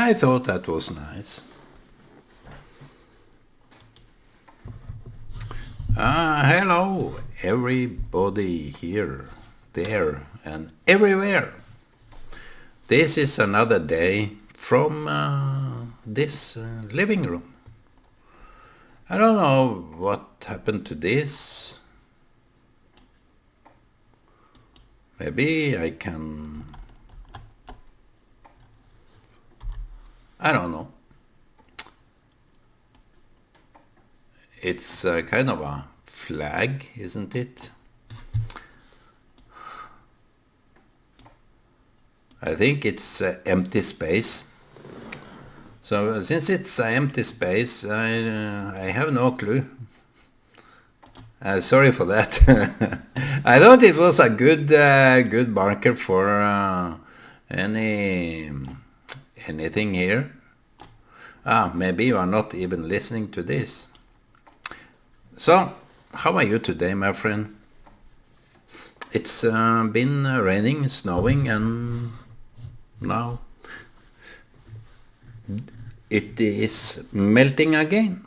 I thought that was nice. Hello, everybody here, there, and everywhere. This is another day from this living room. I don't know what happened to this. Maybe I can... I don't know. It's kind of a flag, isn't it? I think it's empty space. So since it's an empty space, I have no clue. Sorry for that. I thought it was a good marker for anything here. Maybe you are not even listening to this. So, how are you today, my friend? It's been raining, snowing, and now it is melting again.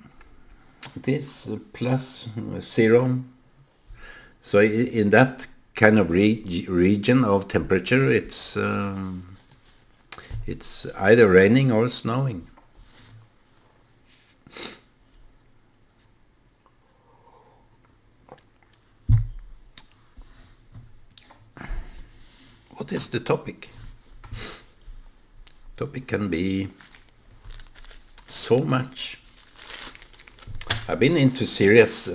It is plus 0. So in that kind of region of temperature, it's either raining or snowing. What is the topic? Topic can be so much. I've been into serious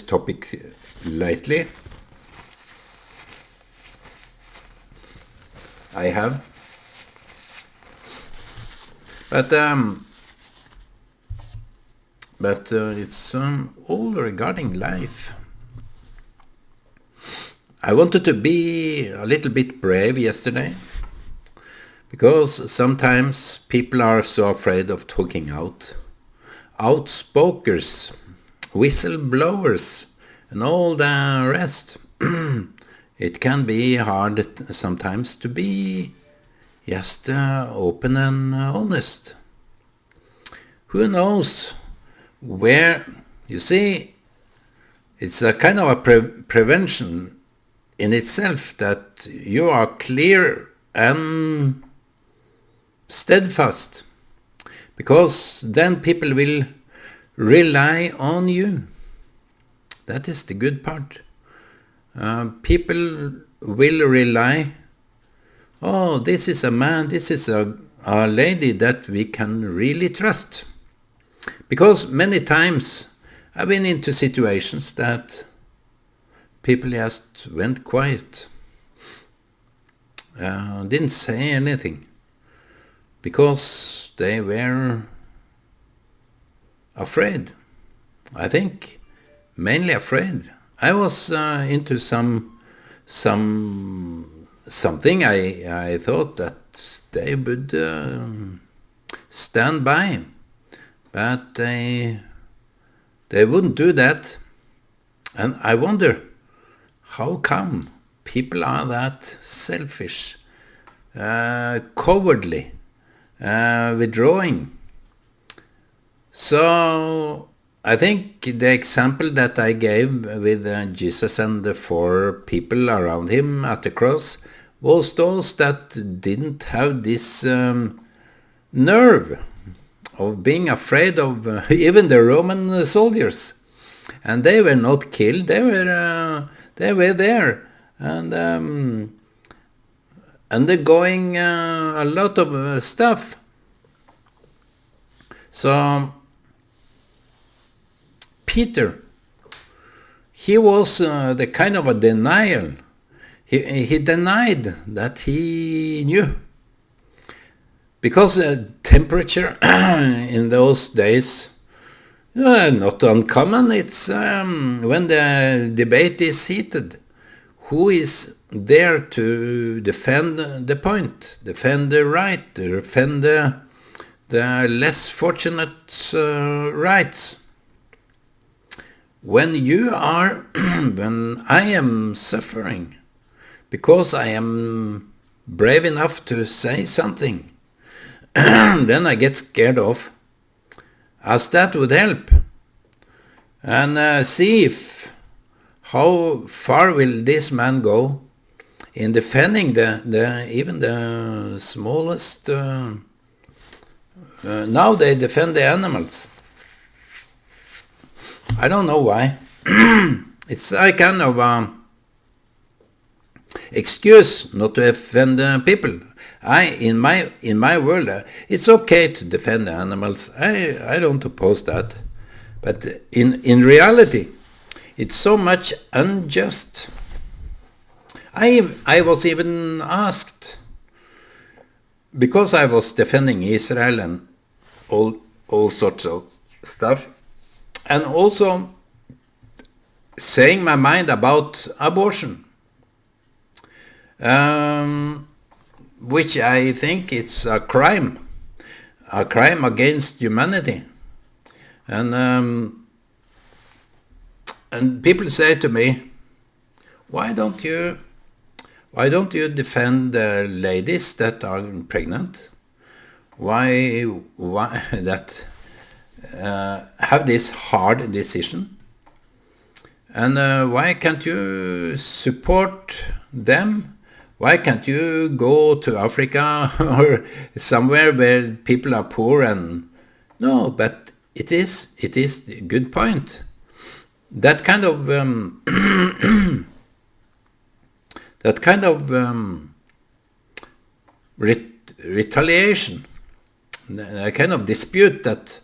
topic lately. I have. But it's all regarding life. I wanted to be a little bit brave yesterday, because sometimes people are so afraid of talking out. Outspokers, whistleblowers, and all the rest. It can be hard sometimes to be just open and honest. Who knows where, you see, it's a kind of a prevention in itself, that you are clear and steadfast, because then people will rely on you. That is the good part. People will rely, oh, this is a man, this is a lady that we can really trust. Because many times I've been into situations that people just went quiet, didn't say anything, because they were afraid. I think mainly afraid. I was into something I thought that they would stand by, but they wouldn't do that. And I wonder, how come people are that selfish, cowardly, withdrawing? So I think the example that I gave with Jesus and the 4 people around him at the cross was those that didn't have this nerve of being afraid of even the Roman soldiers. And they were not killed, they were there and undergoing a lot of stuff. So Peter, he was the kind of a denial. He denied that he knew. Because temperature in those days, not uncommon. It's when the debate is heated. Who is there to defend the point, defend the right, defend the less fortunate rights? When when I am suffering, because I am brave enough to say something, then I get scared off, as that would help. And see if how far will this man go in defending even the smallest. Now they defend the animals. I don't know why. It's a kind of excuse not to offend people. In my world, it's okay to defend the animals. I don't oppose that. But in reality, it's so much unjust. I was even asked, because I was defending Israel and all sorts of stuff, and also saying my mind about abortion, which I think it's a crime against humanity. And people say to me, why don't you defend the ladies that are pregnant? Why that have this hard decision? And why can't you support them? Why can't you go to Africa or somewhere where people are poor? And no, but it is a good point. That kind of retaliation, a kind of dispute that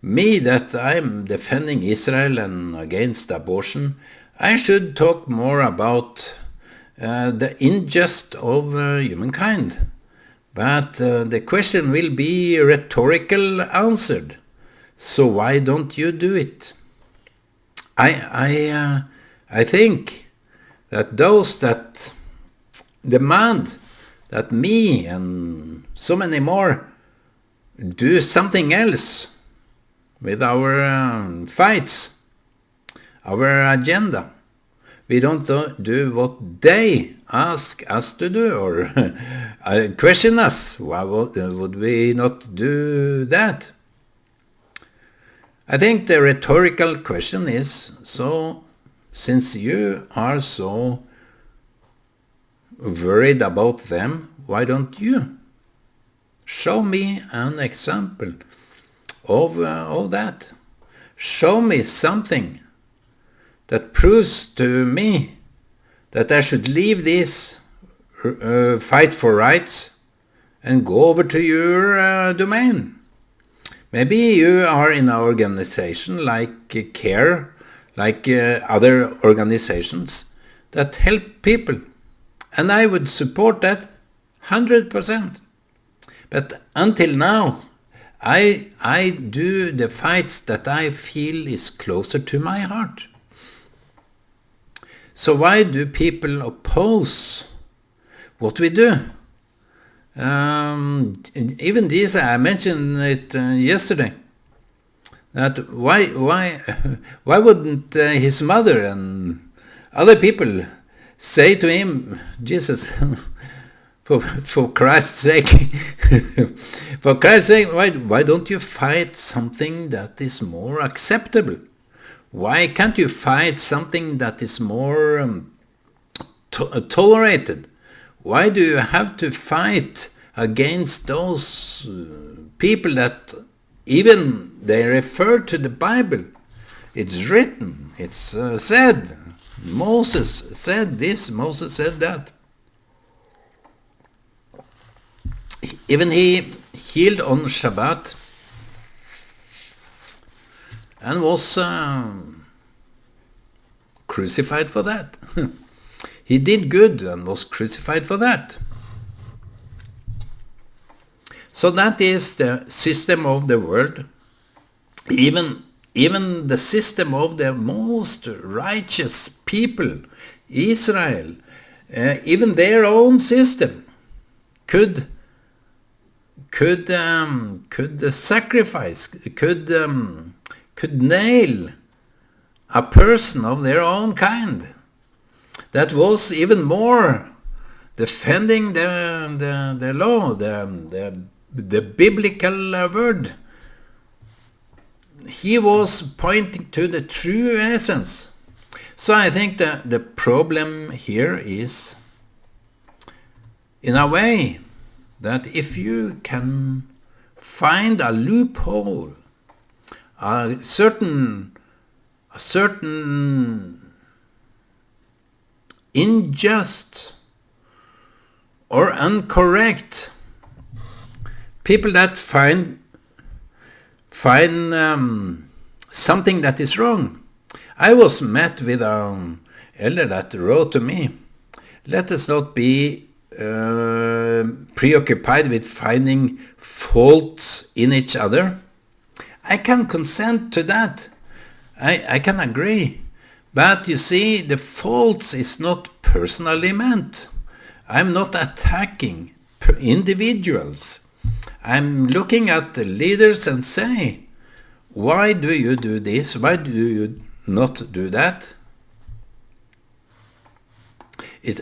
I'm defending Israel and against abortion, I should talk more about the injustice of humankind. But the question will be rhetorical answered. So why don't you do it? I think that those that demand that me and so many more do something else with our fights, our agenda. We don't do what they ask us to do or question us. Why would we not do that? I think the rhetorical question is, so since you are so worried about them, why don't you show me an example of that? Show me something that proves to me that I should leave this fight for rights and go over to your domain. Maybe you are in an organization like CARE, like other organizations that help people. And I would support that 100%. But until now, I do the fights that I feel is closer to my heart. So why do people oppose what we do? Even this, I mentioned it yesterday, that why wouldn't his mother and other people say to him, Jesus, for Christ's sake, for Christ's sake, why don't you fight something that is more acceptable? Why can't you fight something that is more tolerated? Why do you have to fight against those people that even they refer to the Bible? It's written, it's said. Moses said this, Moses said that. Even he healed on Shabbat and was crucified for that. He did good and was crucified for that. So that is the system of the world. Even the system of the most righteous people, Israel, even their own system could sacrifice, could nail a person of their own kind. That was even more defending the law, the the biblical word. He was pointing to the true essence. So I think that the problem here is, in a way, that if you can find a loophole, a certain unjust or incorrect people that find something that is wrong. I was met with an elder that wrote to me, let us not be preoccupied with finding faults in each other. I can consent to that. I can agree. But you see, the faults is not personally meant. I'm not attacking individuals. I'm looking at the leaders and say, why do you do this? Why do you not do that?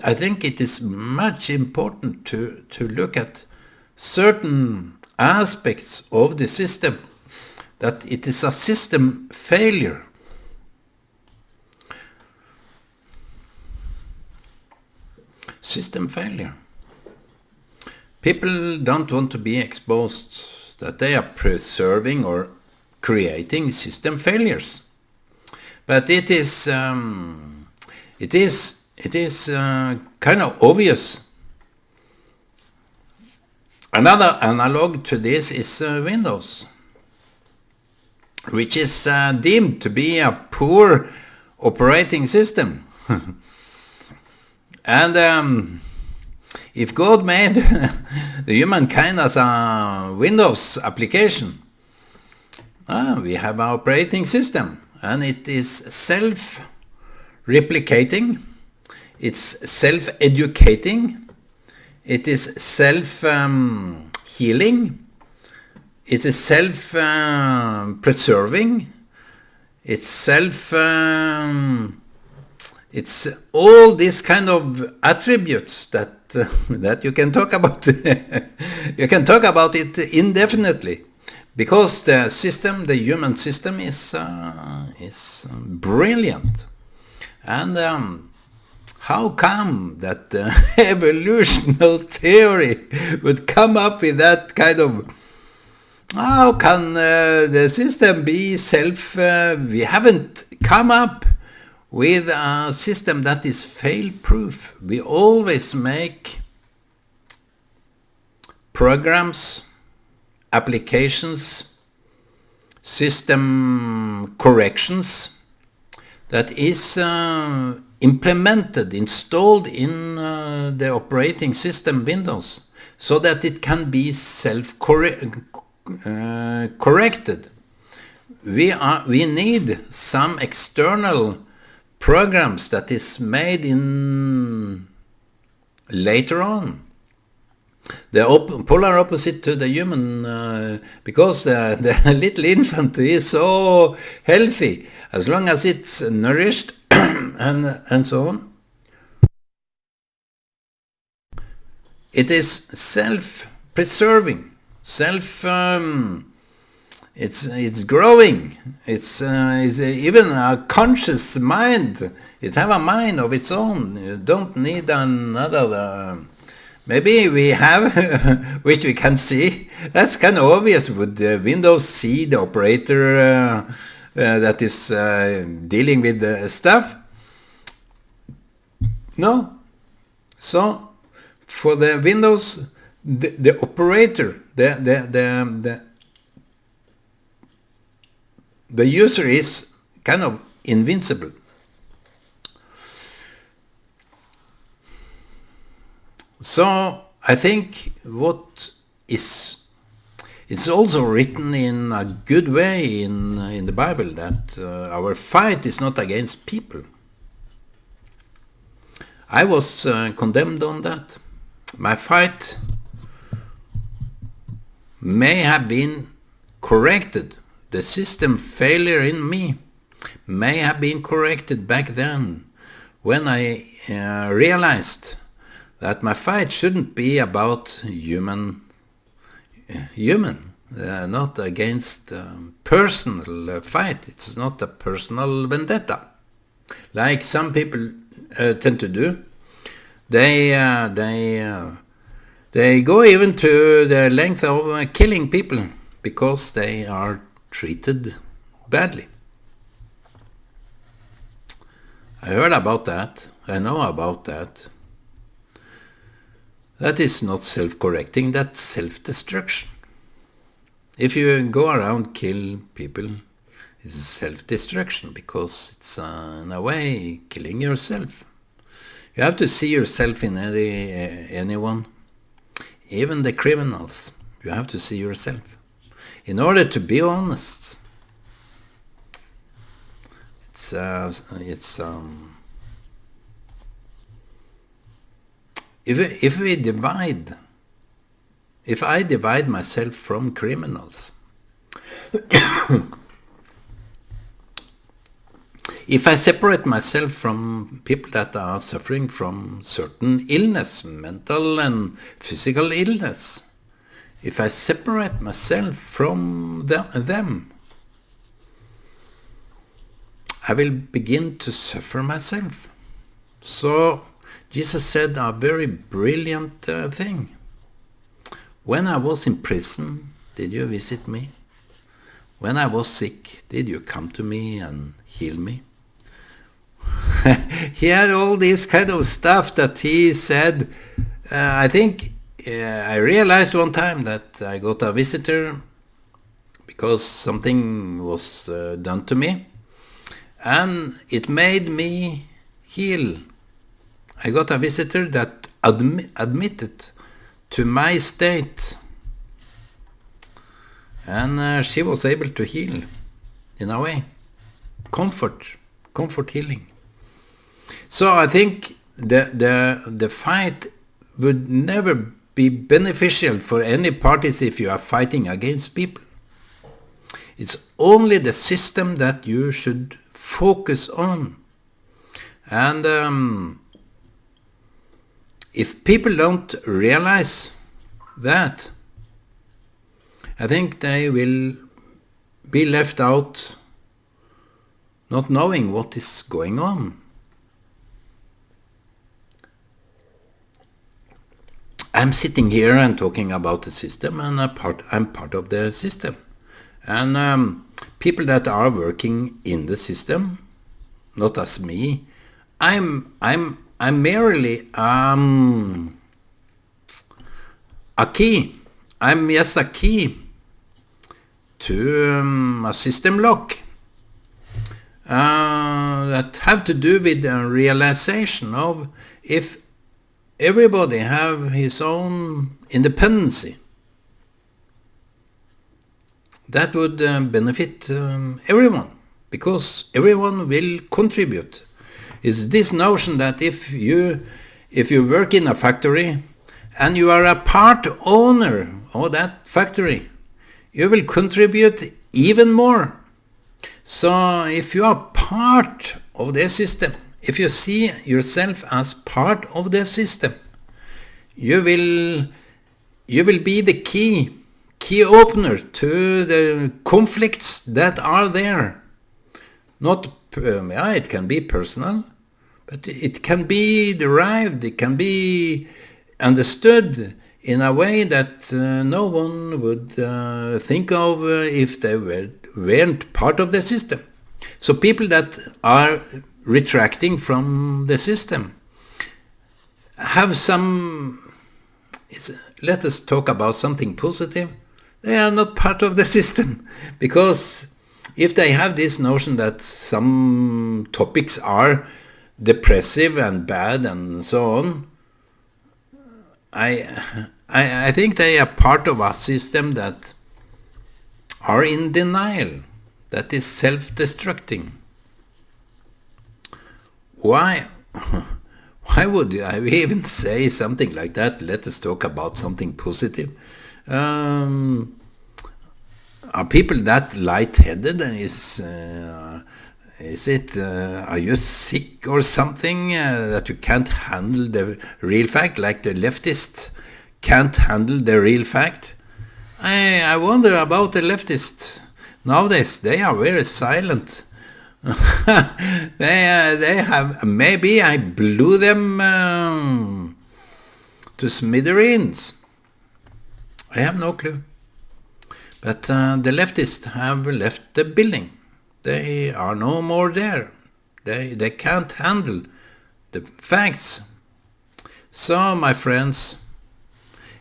I think it is much important to look at certain aspects of the system, that it is a system failure. System failure. People don't want to be exposed that they are preserving or creating system failures. But it is kind of obvious. Another analog to this is Windows, which is deemed to be a poor operating system. And if God made the humankind as a Windows application, we have our operating system, and it is self-replicating, it's self-educating, it is self-healing, it is self-preserving, it's it's all these kind of attributes that that you can talk about. You can talk about it indefinitely, because the system, the human system, is brilliant. And how come that evolutionary theory would come up with that kind of? How can the system be we haven't come up with a system that is fail-proof. We always make programs, applications, system corrections that is implemented, installed in the operating system Windows, so that it can be self-corrected. We need some external programs that is made in later on. The polar opposite to the human, because the little infant is so healthy, as long as it's nourished and so on. It is self-preserving, it's growing. It's even a conscious mind. It have a mind of its own. You don't need another. Maybe we have, which we can see. That's kind of obvious with the Windows C, the operator that is dealing with the stuff. No. So for the Windows, the operator, the user is kind of invincible. So I think what is, it's also written in a good way in the Bible that our fight is not against people. I was condemned on that. My fight may have been corrected. The system failure in me may have been corrected back then, when I realized that my fight shouldn't be about human human, not against personal fight. It's not a personal vendetta, like some people tend to do. They go even to the length of killing people because they are treated badly. I heard about that. I know about that. That is not self-correcting, that's self-destruction. If you go around kill people, it's self-destruction because it's in a way killing yourself. You have to see yourself in anyone, even the criminals. You have to see yourself in order to be honest. If I divide myself from criminals, if I separate myself from people that are suffering from certain illness, mental and physical illness, if I separate myself from them, I will begin to suffer myself. So Jesus said a very brilliant thing. When I was in prison, did you visit me? When I was sick, did you come to me and heal me? He had all this kind of stuff that he said. I think I realized one time that I got a visitor because something was done to me, and it made me heal. I got a visitor that admitted to my state, and she was able to heal in a way. Comfort healing. So I think the fight would never be beneficial for any parties if you are fighting against people. It's only the system that you should focus on. And if people don't realize that, I think they will be left out not knowing what is going on. I'm sitting here and talking about the system, and I'm part of the system. And people that are working in the system, not as me, I'm merely a key. I'm just a key to a system lock that have to do with the realization of if everybody have his own independency, that would benefit everyone, because everyone will contribute. It's this notion that if you work in a factory and you are a part owner of that factory, you will contribute even more. So if you are part of the system, if you see yourself as part of the system, you will be the key opener to the conflicts that are there. Not, it can be personal, but it can be derived, it can be understood in a way that no one would think of if they weren't part of the system. So people that are retracting from the system have some, let us talk about something positive. They are not part of the system, because if they have this notion that some topics are depressive and bad and so on, I think they are part of a system that are in denial, that is self-destructing. Why would I even say something like that? Let us talk about something positive. Are people that light-headed? Are you sick or something that you can't handle the real fact, like the leftist can't handle the real fact? I wonder about the leftists. Nowadays, they are very silent. They have, maybe I blew them to smithereens. I have no clue. But the leftists have left the building. They are no more there. They can't handle the facts. So, my friends,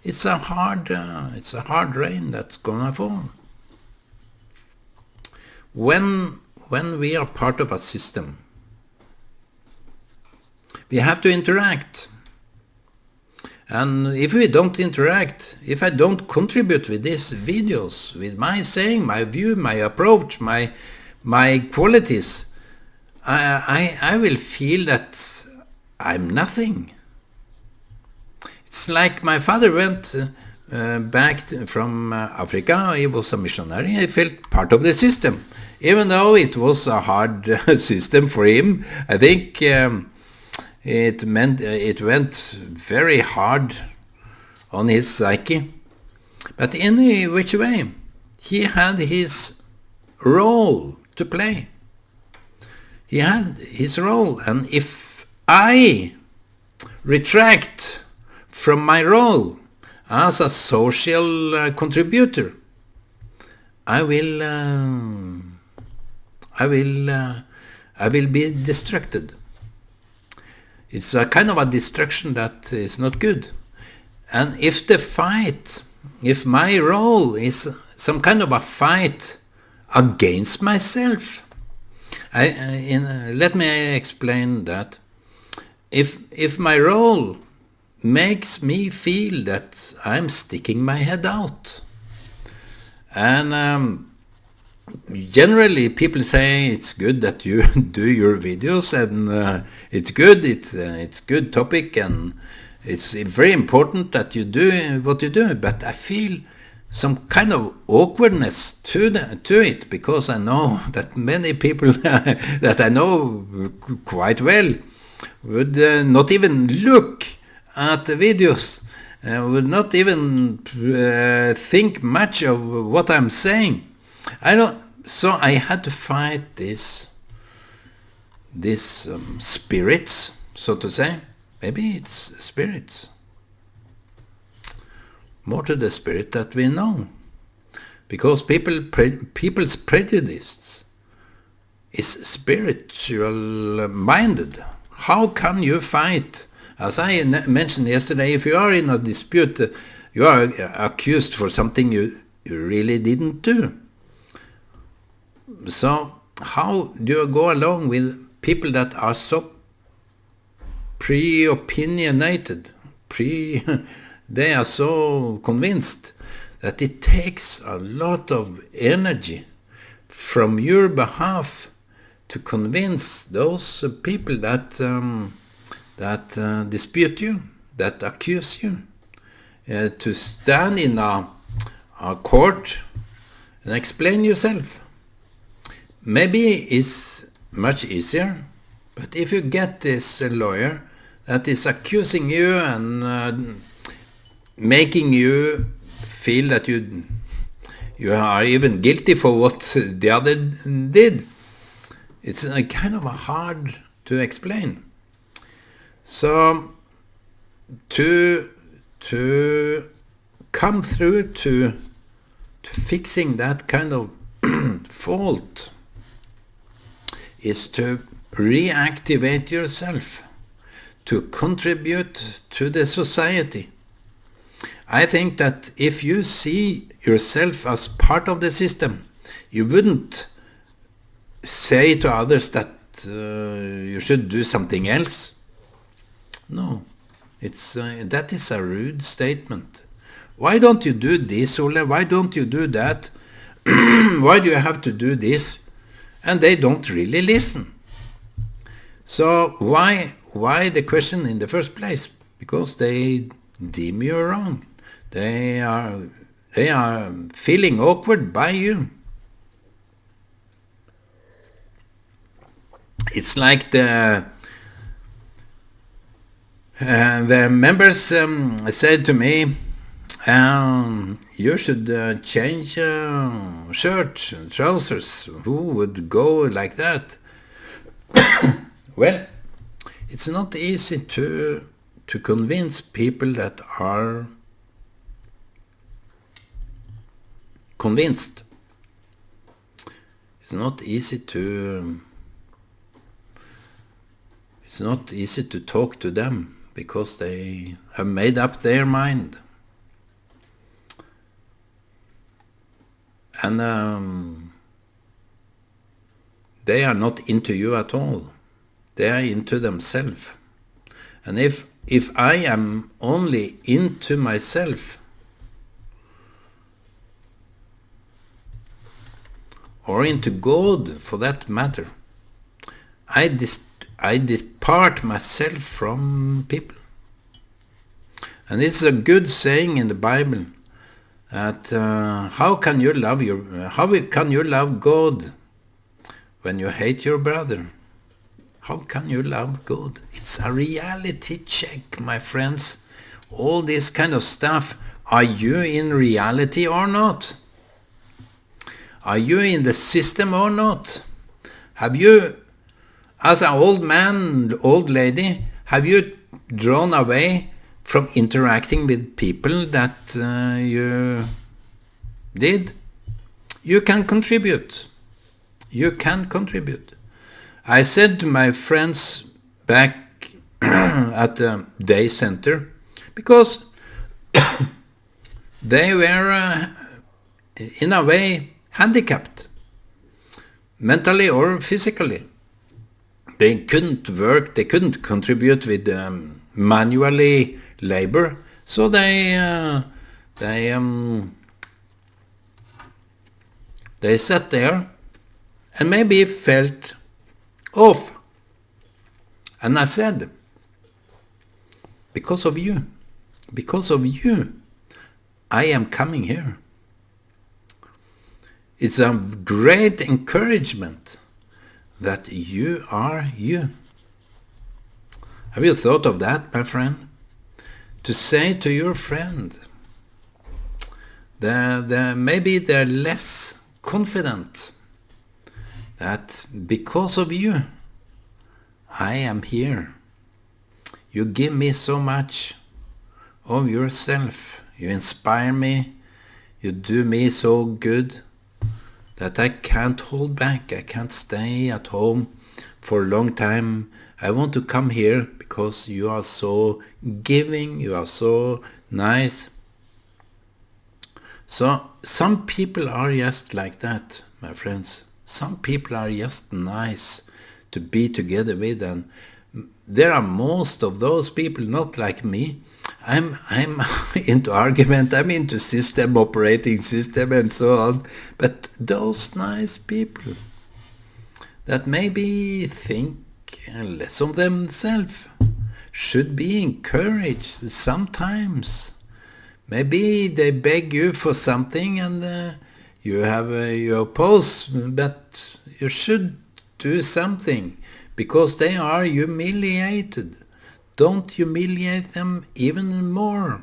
it's a hard rain that's gonna fall. When we are part of a system, we have to interact. And if we don't interact, if I don't contribute with these videos, with my saying, my view, my approach, my qualities, I will feel that I'm nothing. It's like my father went back from Africa. He was a missionary. He felt part of the system, even though it was a hard system for him. I think it went very hard on his psyche. But in which way? He had his role to play. He had his role, and if I retract from my role as a social contributor, I will be distracted. It's a kind of a distraction that is not good. And if my role is some kind of a fight against myself, let me explain that. If my role makes me feel that I'm sticking my head out, and generally people say it's good that you do your videos, and it's good topic, and it's very important that you do what you do, but I feel some kind of awkwardness to it, because I know that many people that I know quite well would not even look at the videos, would not even think much of what I'm saying. So I had to fight these spirits, so to say. Maybe it's spirits. More to the spirit that we know. Because people's prejudice is spiritual minded. How can you fight? As I mentioned yesterday, if you are in a dispute, you are accused for something you really didn't do. So how do you go along with people that are so pre-opinionated? They are so convinced that it takes a lot of energy from your behalf to convince those people that dispute you, that accuse you, to stand in a court and explain yourself. Maybe it's much easier, but if you get this lawyer that is accusing you and making you feel that you are even guilty for what the other did, it's kind of hard to explain. So to come through to fixing that kind of fault is to reactivate yourself, to contribute to the society. I think that if you see yourself as part of the system, you wouldn't say to others that you should do something else. No, that is a rude statement. Why don't you do this, Ole? Why don't you do that? Why do you have to do this? And they don't really listen. So why the question in the first place? Because they deem you wrong. They are feeling awkward by you. It's like the members said to me, You should change shirt, trousers. Who would go like that? Well, it's not easy to convince people that are convinced. It's not easy to talk to them because they have made up their mind. And they are not into you at all. They are into themselves. And if I am only into myself, or into God for that matter, I depart myself from people. And it's a good saying in the Bible that how can you love God when you hate your brother? How can you love God? It's a reality check, my friends. All this kind of stuff. Are you in reality or not? Are you in the system or not? Have you, as an old man, old lady, have you drawn away from interacting with people that you did? You can contribute. You can contribute. I said to my friends back at the day center, because they were in a way handicapped, mentally or physically. They couldn't work, they couldn't contribute with manually labor, so they sat there and maybe felt off. And I said, because of you, I am coming here. It's a great encouragement that you are you. Have you thought of that, my friend? To say to your friend that maybe they're less confident, that because of you, I am here. You give me so much of yourself. You inspire me. You do me so good that I can't hold back. I can't stay at home for a long time. I want to come here because you are so giving, you are so nice. So some people are just like that, my friends. Some people are just nice to be together with, and there are most of those people not like me. I'm into argument, I'm into operating system and so on. But those nice people that maybe think less of themselves should be encouraged sometimes. Maybe they beg you for something and you oppose, but you should do something because they are humiliated. Don't humiliate them even more.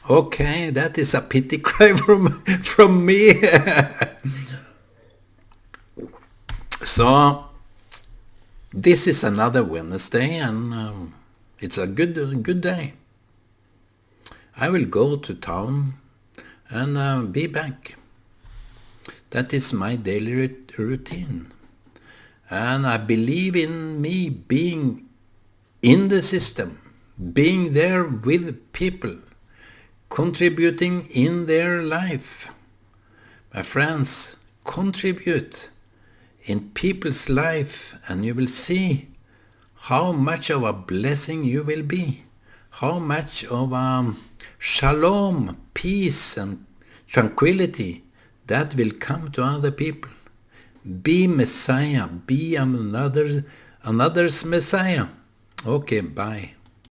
Okay, that is a pity cry from me. So this is another Wednesday, and it's a good day. I will go to town and be back. That is my daily routine. And I believe in me being in the system, being there with people, contributing in their life. My friends, contribute in people's life and you will see how much of a blessing you will be, how much of shalom, peace and tranquility that will come to other people. Be Messiah, be another's Messiah. Okay, bye.